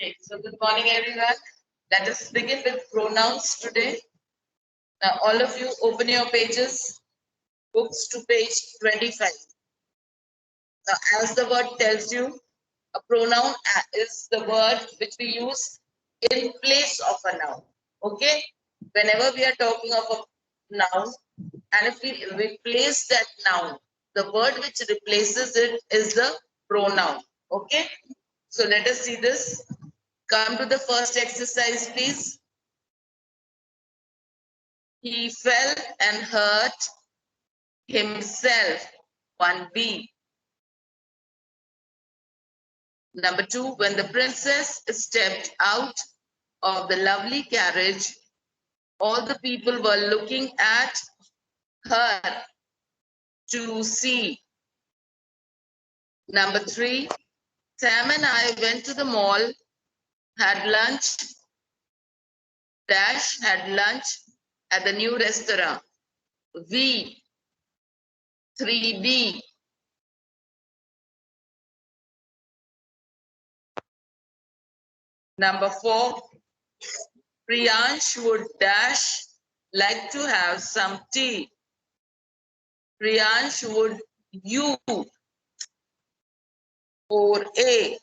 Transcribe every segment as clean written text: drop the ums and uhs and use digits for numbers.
Okay, so good morning, everyone. Let us begin with pronouns today. Now, all of you open your pages, books to page 25. Now, as the word tells you, a pronoun is the word which we use in place of a noun. Okay? Whenever we are talking of a noun, and if we replace that noun, the word which replaces it is the pronoun. Okay? So let us see this. Come to the first exercise, please. He fell and hurt himself. 1B. Number 2, when the princess stepped out of the lovely carriage, all the people were looking at her to see. Number 3, Sam and I went to the mall, had lunch, had lunch at the new restaurant. V. 3B. Number 4, Priyansh would like to have some tea. Priyansh would you or A.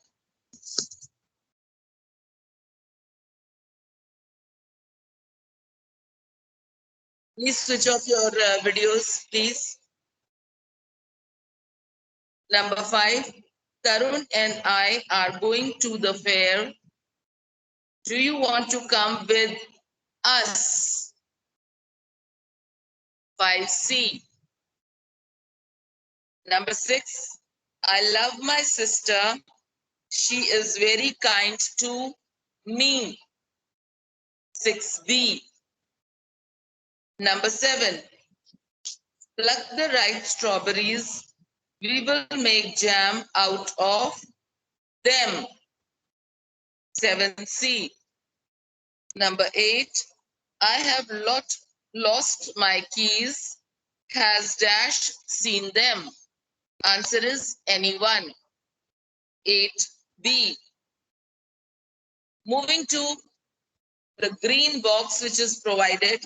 Please switch off your videos, please. Number 5, Tarun and I are going to the fair. Do you want to come with us? 5C. Number 6, I love my sister. She is very kind to me. 6B. Number 7, pluck the ripe strawberries. We will make jam out of them. 7C. Number 8, I have lost my keys. Has seen them? Answer is anyone. 8B. Moving to the green box which is provided.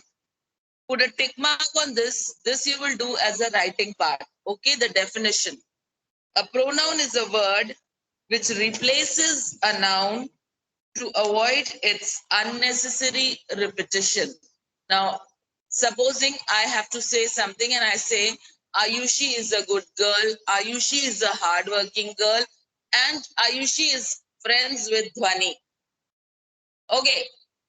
Put a tick mark on this. This you will do as a writing part. Okay, the definition. A pronoun is a word which replaces a noun to avoid its unnecessary repetition. Now, supposing I have to say something and I say, Ayushi is a good girl, Ayushi is a hardworking girl, and Ayushi is friends with Dhwani. Okay,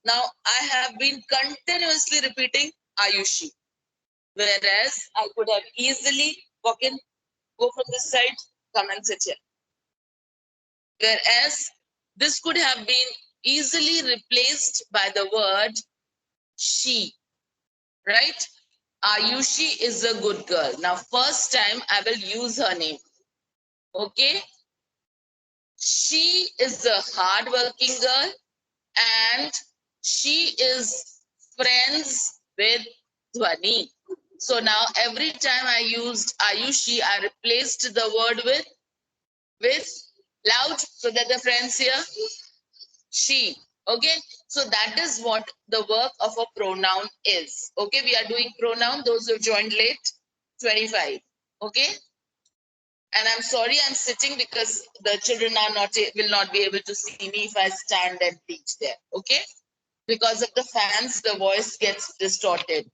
now I have been continuously repeating Ayushi, whereas I could have easily go from this side, come and sit here. Whereas this could have been easily replaced by the word she, right? Ayushi is a good girl. Now, first time I will use her name. Okay? She is a hardworking girl and she is friends with Dhwani. So now every time I used Ayushi, I replaced the word with loud so that the friends hear she. Okay, so that is what the work of a pronoun is. Okay, we are doing pronoun. Those who joined late, 25. Okay, and I'm sorry I'm sitting because the children are will not be able to see me if I stand and teach there. Okay, because of the fans, the voice gets distorted.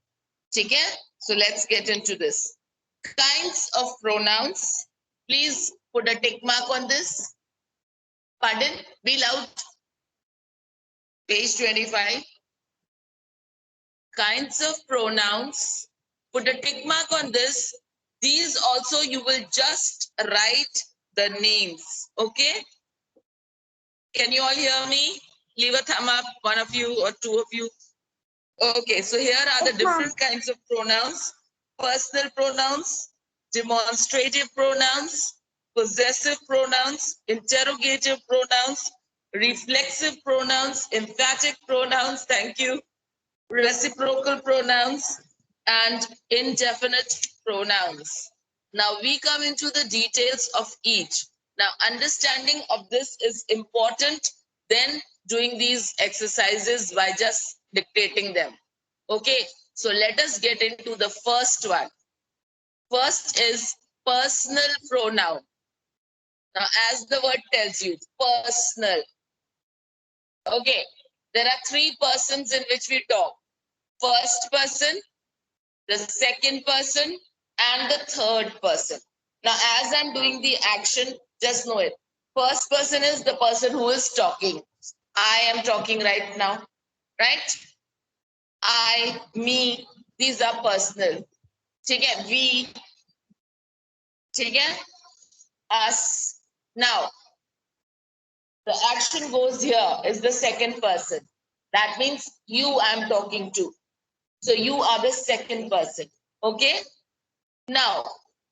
Okay, so let's get into this. Kinds of pronouns. Please put a tick mark on this. Pardon, be loud. Page 25. Kinds of pronouns. Put a tick mark on this. These also you will just write the names. Okay? Can you all hear me? Leave a thumb up, one of you or two of you. Okay, so here are the different kinds of pronouns. Personal pronouns, demonstrative pronouns, possessive pronouns, interrogative pronouns, reflexive pronouns, emphatic pronouns, thank you, reciprocal pronouns, and indefinite pronouns. Now we come into the details of each. Now understanding of this is important then doing these exercises by just dictating them. Okay, so let us get into the first one. First is personal pronoun. Now, as the word tells you, personal. Okay, there are three persons in which we talk. First person, the second person, and the third person. Now, as I'm doing the action, just know it. First person is the person who is talking. I am talking right now, right? I, me, these are personal. ठीक है? We, ठीक है? Us. Now, the action goes here is the second person. That means you I'm talking to. So you are the second person. Okay? Now,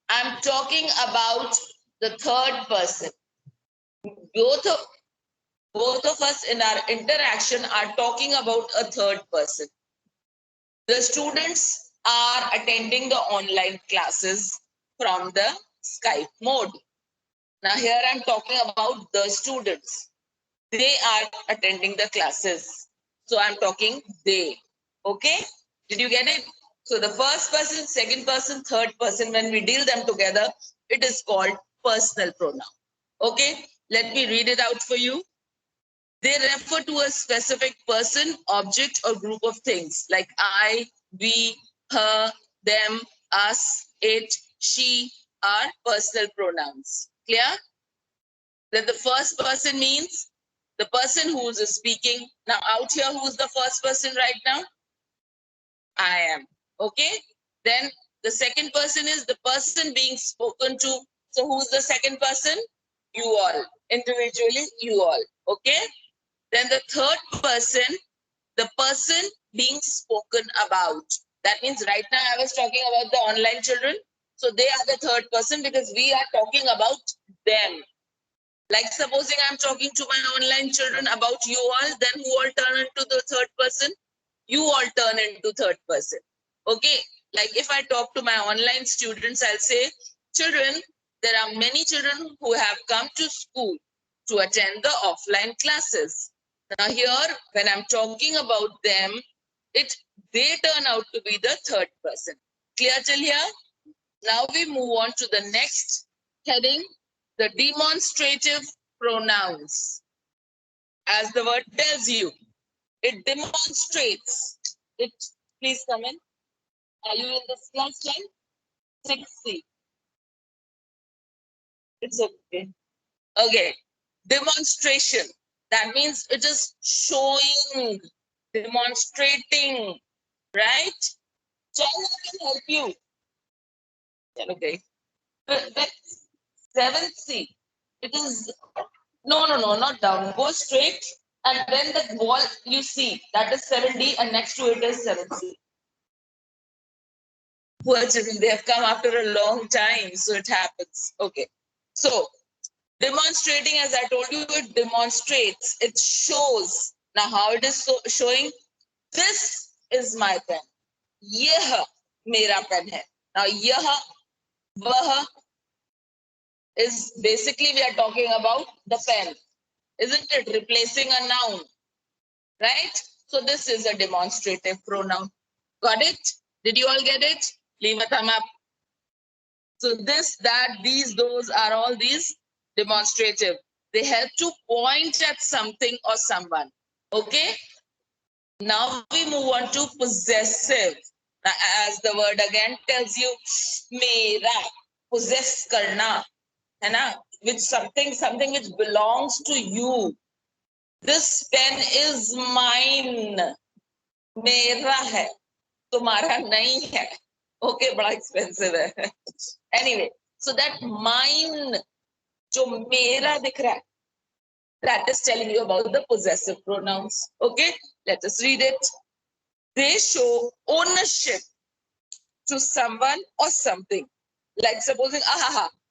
I'm talking about the third person. Both of us in our interaction are talking about a third person. The students are attending the online classes from the Skype mode. Now here I'm talking about the students. They are attending the classes. So I'm talking they. Okay? Did you get it? So the first person, second person, third person, when we deal them together, it is called personal pronoun. Okay? Let me read it out for you. They refer to a specific person, object, or group of things like I, we, her, them, us, it, she are personal pronouns. Clear? Then the first person means the person who is speaking. Now out here, who's the first person right now? I am. Okay? Then the second person is the person being spoken to. So who's the second person? You all. Individually, you all. Okay? Then the third person, the person being spoken about. That means right now I was talking about the online children. So they are the third person because we are talking about them. Like supposing I'm talking to my online children about you all, then who all turn into the third person? You all turn into third person. Okay. Like if I talk to my online students, I'll say, children, there are many children who have come to school to attend the offline classes. Now here, when I'm talking about them, they turn out to be the third person. Clear till here? Now we move on to the next heading, the demonstrative pronouns. As the word tells you, it demonstrates. It, please come in. Are you in this class, line? 6C. It's okay. Okay. Demonstration. That means it is showing, demonstrating, right? So I can help you. Okay. The 7C. It is no, not down. Go straight, and then the wall you see that is 7D, and next to it is 7C. Poor children, they have come after a long time, so it happens. Okay. So demonstrating, as I told you, it demonstrates, it shows. Now, how it is showing? This is my pen. Yeh mera pen hai. Now, yeh, vah is basically we are talking about the pen, isn't it? Replacing a noun, right? So this is a demonstrative pronoun. Got it? Did you all get it? Leave a thumb up. So this, that, these, those are all these demonstrative. They help to point at something or someone. Okay? Now we move on to possessive. Now, as the word again tells you, mera, possess karna, hai na? Which something which belongs to you. This pen is mine. मेरा है, तुम्हारा नहीं है. Okay, बड़ा expensive है. Anyway, so that mine, जो मेरा दिख रहा है, that is telling you about the possessive pronouns. Okay, let us read it. They show ownership to someone or something. Like supposing,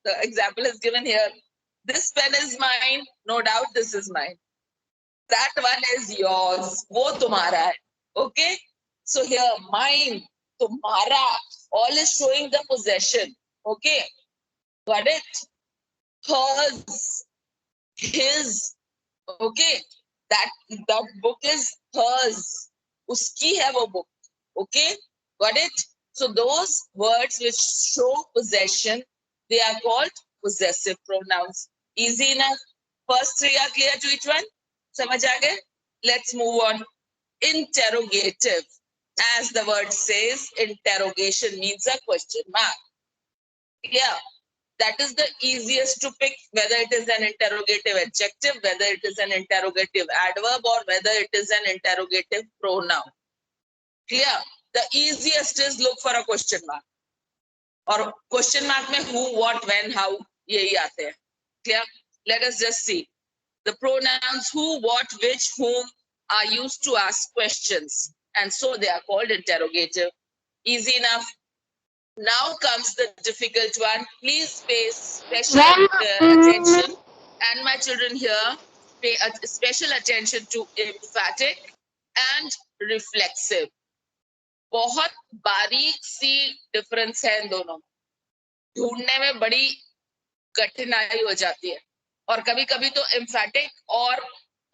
the example is given here. This pen is mine, no doubt this is mine. That one is yours, वो तुम्हारा है. Okay, so here mine, तुम्हारा, all is showing the possession. Okay, got it? Hers, his. Okay, that book is hers. Uski hai wo book. Okay, got it? So those words which show possession, they are called possessive pronouns. Easy enough. First three are clear to each one? Samajh aa gaye? Let's move on. Interrogative. As the word says, interrogation means a question mark. Yeah, that is the easiest to pick, whether it is an interrogative adjective, whether it is an interrogative adverb, or whether it is an interrogative pronoun. Clear? The easiest is look for a question mark. Or question mark mein who, what, when, how, yehi aate hain. Clear? Let us just see. The pronouns who, what, which, whom are used to ask questions, and so they are called interrogative. Easy enough. Now comes the difficult one. Please pay special attention, and my children here pay special attention to emphatic and reflexive. बहुत बारीक सी difference है इन दोनों, ढूंढने में बड़ी कठिनाई हो जाती है, और कभी कभी तो emphatic और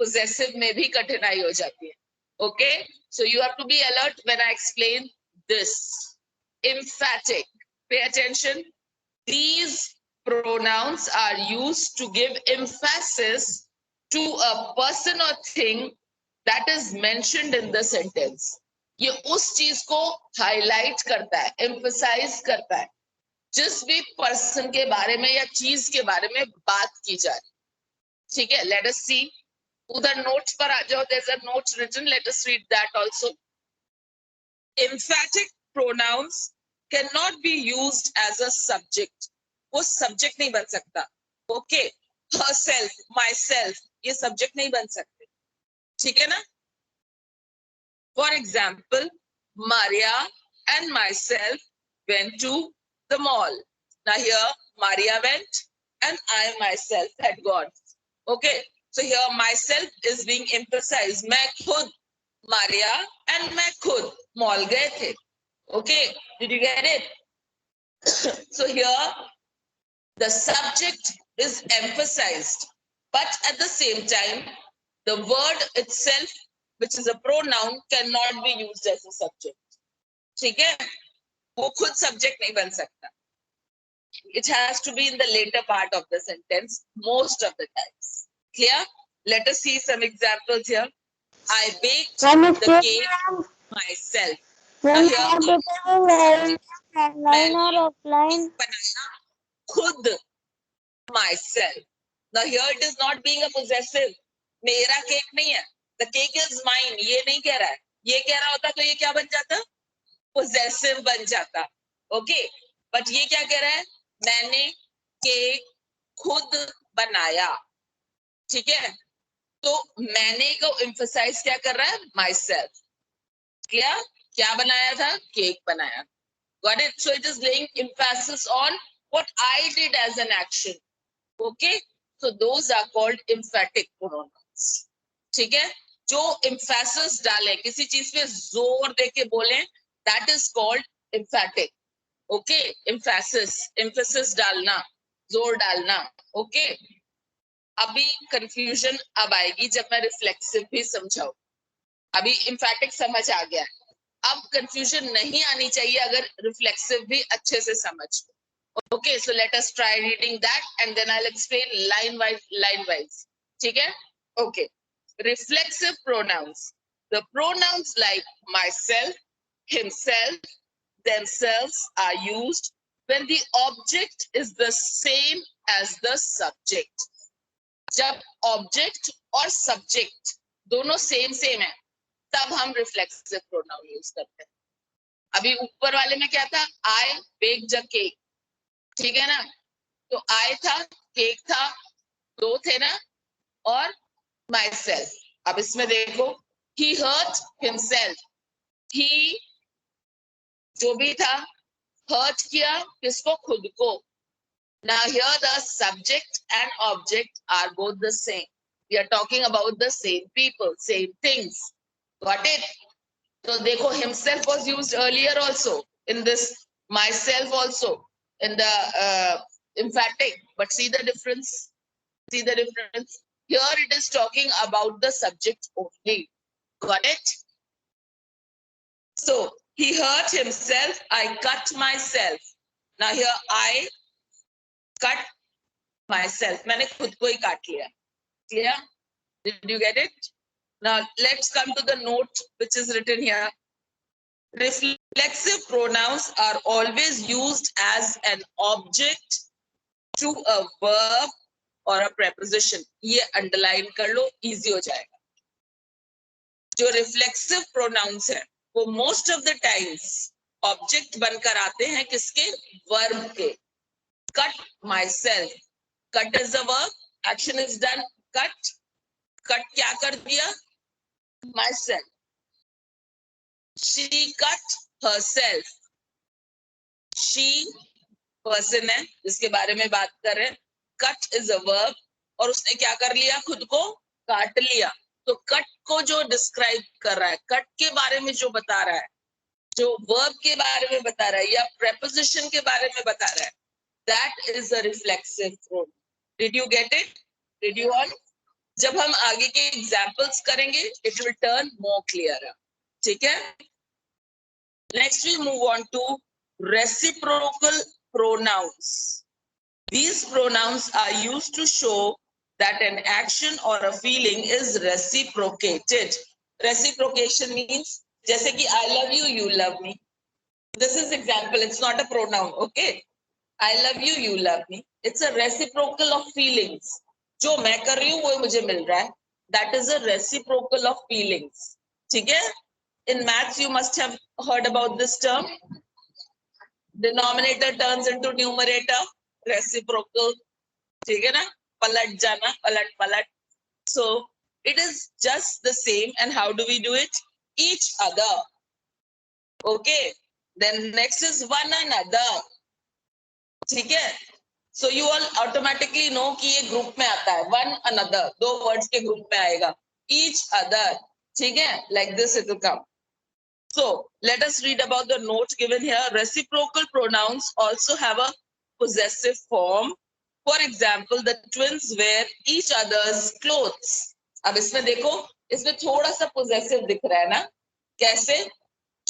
possessive में भी कठिनाई हो जाती है. Okay, so you have to be alert when I explain this. Emphatic. Pay attention. These pronouns are used to give emphasis to a person or thing that is mentioned in the sentence. ये उस चीज को highlight करता है, emphasize करता है, जिस भी person के बारे में या चीज के बारे में बात की जा रही. ठीक है? Let us see. उधर notes पर आ जाओ. There's a note written. Let us read that also. Emphatic pronouns cannot be used as a subject. वो subject नहीं बन सकता. Okay, herself, myself, ये subject नहीं बन सकते. ठीक है ना? For example, Maria and myself went to the mall. Now here, Maria went and I myself had gone. Okay, so here myself is being emphasized. मैं खुद Maria and मैं खुद mall गए थे. Okay, did you get it? So here the subject is emphasized, but at the same time the word itself, which is a pronoun, cannot be used as a subject. ठीक है? वो खुद subject नहीं बन सकता. It has to be in the later part of the sentence most of the times. Clear? Let us see some examples here. I baked the cake myself. online or offline? खुद myself. Now here it is not being a possessive. मेरा cake नहीं है. The cake is mine. ये नहीं कह रहा है. ये कह रहा होता तो ये क्या बन जाता? Possessive बन जाता. Okay. But ये क्या कह रहा है? मैंने केक खुद बनाया. ठीक है? तो मैंने को emphasize क्या कर रहा है? Myself. Clear? क्या बनाया था? Cake बनाया. Got it? So it is laying emphasis on what I did as an action. Okay? So those are called emphatic pronouns. ठीक है? जो emphasis डाले, किसी चीज पे जोर देके बोले, that is called emphatic. Okay? emphasis डालना, जोर डालना. Okay? अभी confusion अब आएगी जब मैं reflexive भी समझाऊं. अभी emphatic समझ आ गया. अब confusion नहीं आनी चाहिए अगर reflexive भी अच्छे से समझ. Okay, so let us try reading that and then I'll explain line wise. ठीक है? Okay. Reflexive pronouns. The pronouns like myself, himself, themselves are used when the object is the same as the subject. जब object और subject दोनों same है, तब हम reflexive pronoun use करते हैं. अभी ऊपर वाले में क्या था? I baked a cake. ठीक है ना? तो I था, केक था, दो थे ना, और myself. अब इसमें देखो, he hurt himself. He जो भी था, hurt किया किसको? खुद को. Now here the subject and object are both the same. We are talking about the same people, same things. Got it? So देखो, himself was used earlier also in this, myself also in the emphatic, but see the difference. Here it is talking about the subject only. Got it? So he hurt himself. I cut myself. Now here I cut myself. मैंने खुद को ही काट लिया. Clear? Did you get it? Now let's come to the note which is written here. Reflexive pronouns are always used as an object to a verb or a preposition. ये underline कर लो, easy हो जाएगा. जो reflexive pronouns है, वो most of the times object बनकर आते हैं किसके? Verb के. Cut myself. Cut is a verb. Action is done. Cut. Cut क्या कर दिया? Myself. She cut herself. She person है जिसके बारे में बात कर रहे हैं. Cut is a verb और उसने क्या कर लिया? खुद को काट लिया. तो कट को जो डिस्क्राइब कर रहा है, कट के बारे में जो बता रहा है, जो वर्ब के बारे में बता रहा है या प्रेपोजिशन के बारे में बता रहा है, that is a reflexive pronoun. Did you get it? Did you all? जब हम आगे के एग्जांपल्स करेंगे it will turn more clear. ठीक है? Next we move on to reciprocal pronouns. These pronouns are used to show that an action or a feeling is reciprocated. Reciprocation means जैसे कि I love you, you love me. This is example. It's not a pronoun. Okay. I love you, you love me. It's a reciprocal of feelings. जो मैं कर रही हूँ वो मुझे मिल रहा है. That is a reciprocal of feelings. ठीक है? In maths you must have heard about this term. Denominator turns into numerator. Reciprocal. ठीक है ना? पलट जाना, पलट पलट. So it is just the same. And how do we do it? Each other. Okay. Then next is one another. ठीक है? So you all automatically know कि ये group में आता है. One another. दो words के group में आएगा. Each other. ठीक है? Like this it will come. So let us read about the note given here. Reciprocal pronouns also have a possessive form. For example, the twins wear each other's clothes. अब इसमें देखो, इसमें थोड़ा सा possessive दिख रहा है ना? कैसे?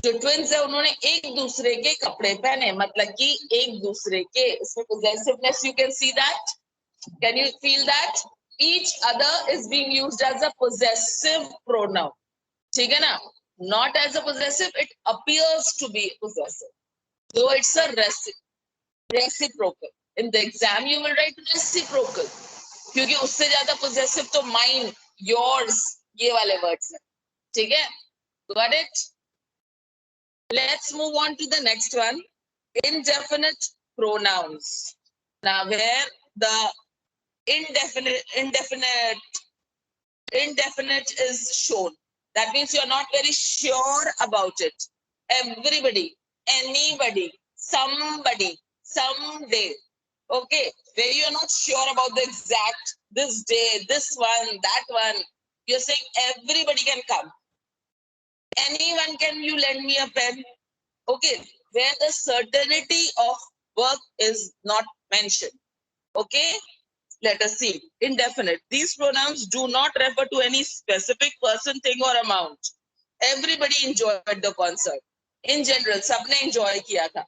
जो twins है उन्होंने एक दूसरे के कपड़े पहने, मतलब कि एक दूसरे के. इसमें possessiveness you can see that. Can you feel that? Each other is being used as a possessive pronoun. ठीक है ना? Not as a possessive, it appears to be possessive. So it's a reciprocal. In the exam you will write reciprocal. क्योंकि उससे ज्यादा possessive तो mine, yours, ये वाले words हैं. ठीक है? Got it? Let's move on to the next one. Indefinite pronouns. Now where the indefinite is shown. That means you're not very sure about it. Everybody, anybody, somebody, someday. Okay, where you're not sure about the exact, this day, this one, that one. You're saying everybody can come. Anyone, can you lend me a pen? Okay, where the certainty of work is not mentioned. Okay, let us see. Indefinite. These pronouns do not refer to any specific person, thing or amount. Everybody enjoyed the concert. In general, सबने enjoy किया था.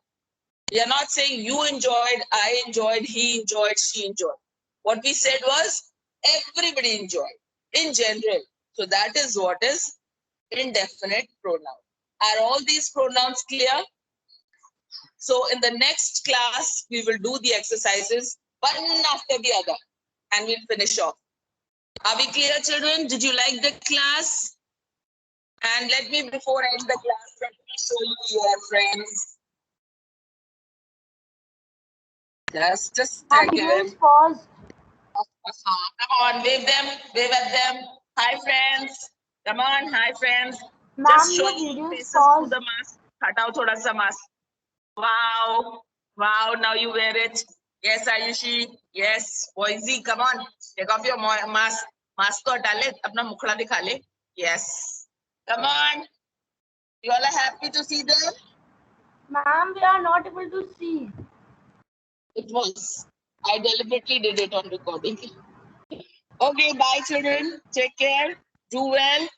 You're not saying you enjoyed, I enjoyed, he enjoyed, she enjoyed. What we said was everybody enjoyed in general. So that is what is indefinite pronoun. Are all these pronouns clear? So in the next class, we will do the exercises one after the other and we'll finish off. Are we clear, children? Did you like the class? And let me, before I end the class, let me show you your friends. Just a second. Pause. Come on, wave them, wave at them. Hi, friends. Come on, hi, friends. Ma'am, Just show your your video is faces through paused. the mask. Hatao thoda sa mask. Wow. Wow, now you wear it. Yes, Ayushi. Yes. Boise, come on. Take off your mask. Mask ko hata le, apna mukhda dikha le. Yes. Come on. You all are happy to see them? Ma'am, we are not able to see. It was. I deliberately did it on recording. Okay, bye children. Take care. Do well.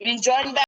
We'll join back.